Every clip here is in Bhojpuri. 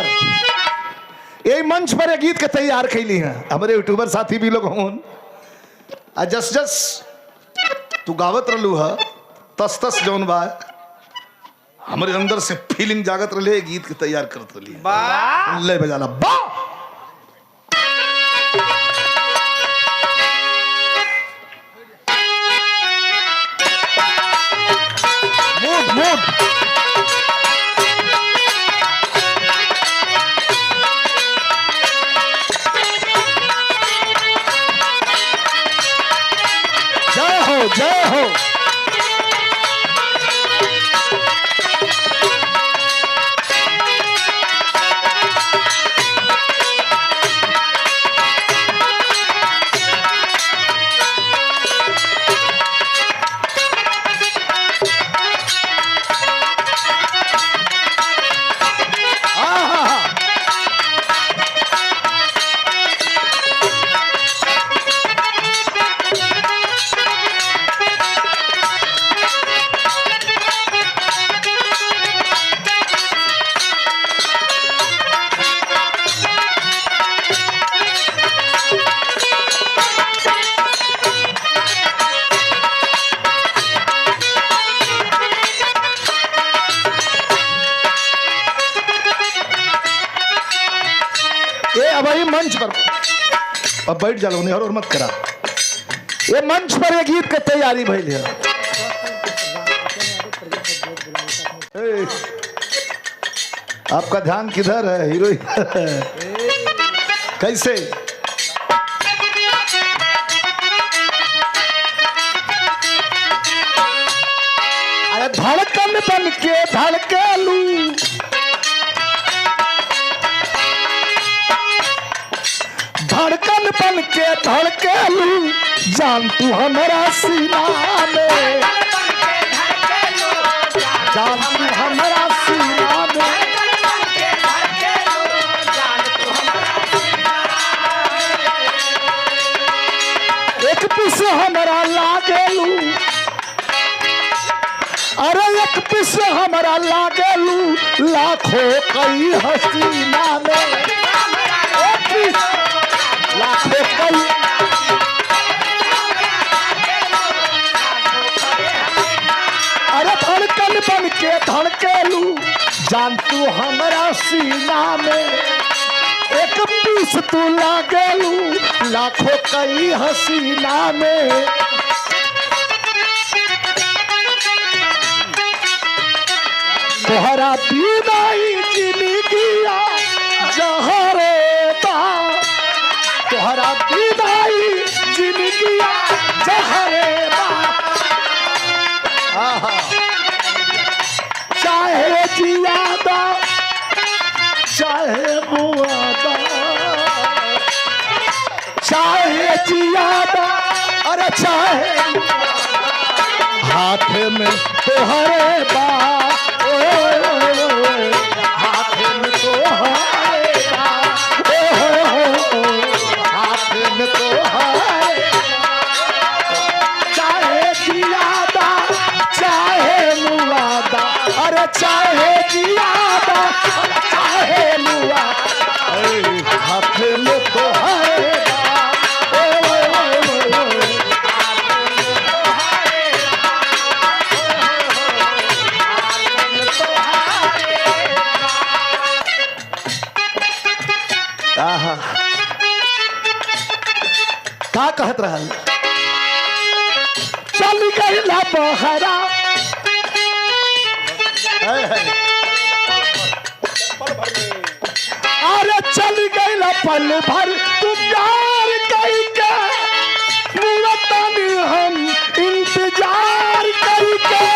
पर यही मंच पर गीत के तैयार कैली हैं हमारे यूट्यूबर साथी भी लोग हों। जस जस तू गावत रहलू है तस तस जौन बा हमारे अंदर से फीलिंग जागत रहे गीत के तैयार करत रही ले बजाला बा मूड मूड जय हो मंच पर अब बैठ जा लो और मत करा ये मंच पर ये गीत के तैयारी भइल है। आपका ध्यान किधर है हीरो कैसे अरे धड़कन बन के धड़केलू धड़कन बन के धड़केलू जान तू हमारा सीना में जान तू हमारा सीना में एक पिस हमारा लागेलू अरे एक पिस हमारा लागेलू लाखों कई हसीना में एक पिस लाखों कई अरे धड़कन बन के धड़केलू जान तू हमारा सीना में एक पीस तू लागेलू लाखों कई हसीना में तोहरा बिनाई जिंदगिया जहरे बा तोहरा बिनाई जिंदगिया जहरे बा चाहे जियादा चाहे मुआदा चाहे जियादा अरे चाहे हाथ में तोहरे बा हाथ में तोहरे बा हाथ में तोहरे चाहे जियादा चाहे मुआदा अरे चाहे जियादा चाहे मुआदा हाथ में तोहरे का कहत रहल चल गईला बहरा अरे चल गईला पल भर तू प्यार करके मुवतनी हम इंतजार करके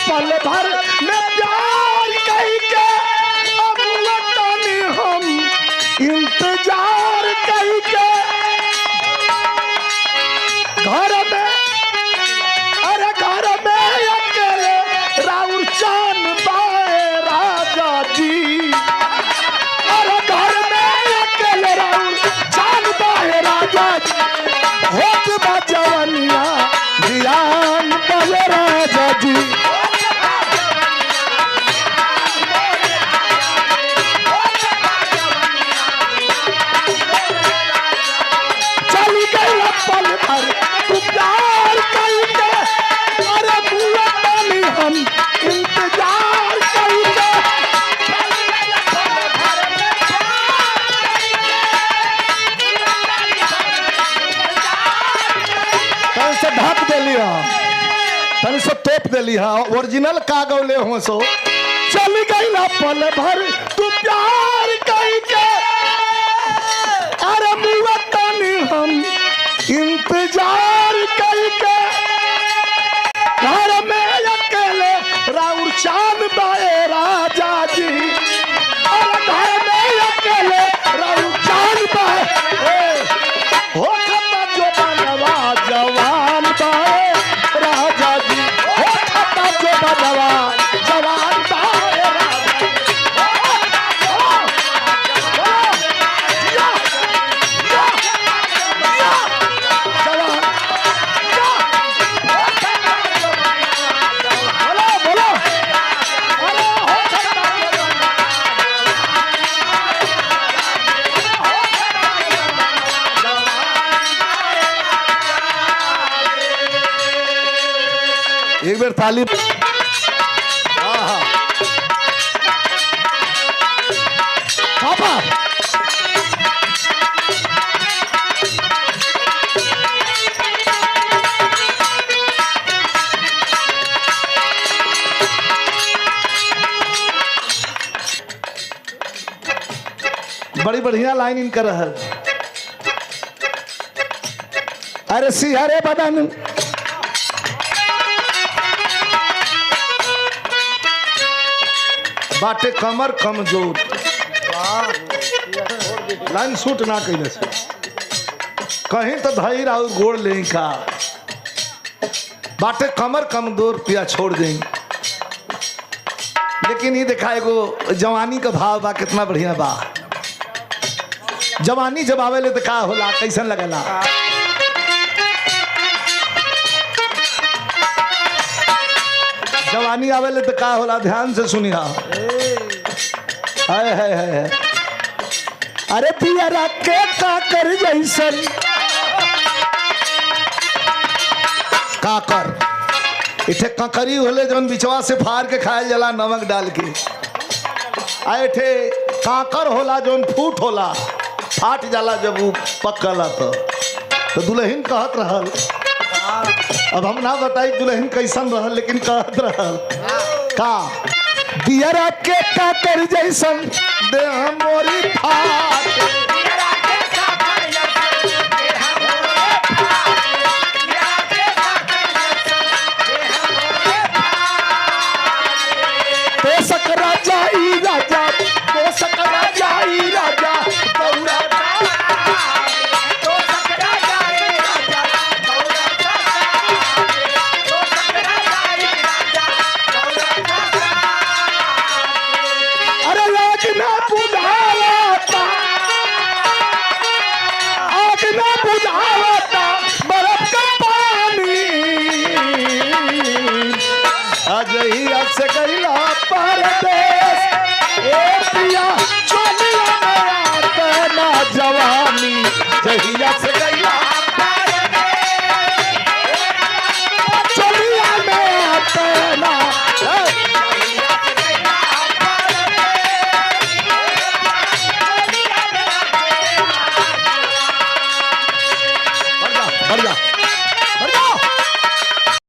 पल भर में प्यार करके अब वतनी हम इंतजार करके घर में अरे घर में पल भर तू प्यार करके अरे बुआ तानी हम इंतजार करके तन से ढक देली तन से तोप देली ओरिजिनल का गौले हो सो चल गई ना पल भर तू प्यार करके अरे बुआ तानी हम इंतजार करके घर में अकेले राउर चांद बाए राजा जी और घर में अकेले राउर चांद बाए हो खता जो बनवा जवान बाए राजा जी हो खता जो बनवा जवान बाए एक बार ताली पापा बड़ी बढ़िया लाइन इनका रहल अरे सिहरे बदन बाटे कमर कमजोर लाइन सूट ना कैले से कहीं तो धैर और गोड़ ले का बाटे कमर कमजोर पिया छोड़ दें लेकिन ये देखा एगो जवानी का भाव बा कितना बढ़िया बा जवानी जब आवेले तो का होला कैसन लगला जवानी आवेले तो का होला ध्यान से सुनिया है अरे पियरा के काकर जैसन काकर इथे ककरी होले जौन बिचवा से फाड़ के खायल जला नमक डाल के ऐठे काकर होला जौन फूट होला फाट जाला जब वो पकला तो दुल्हन कहत रहल अब हम ना बताई दुल्हन कैसन रहल लेकिन कहत रहल का दियरा के काकर जैसन देह मोरी फाट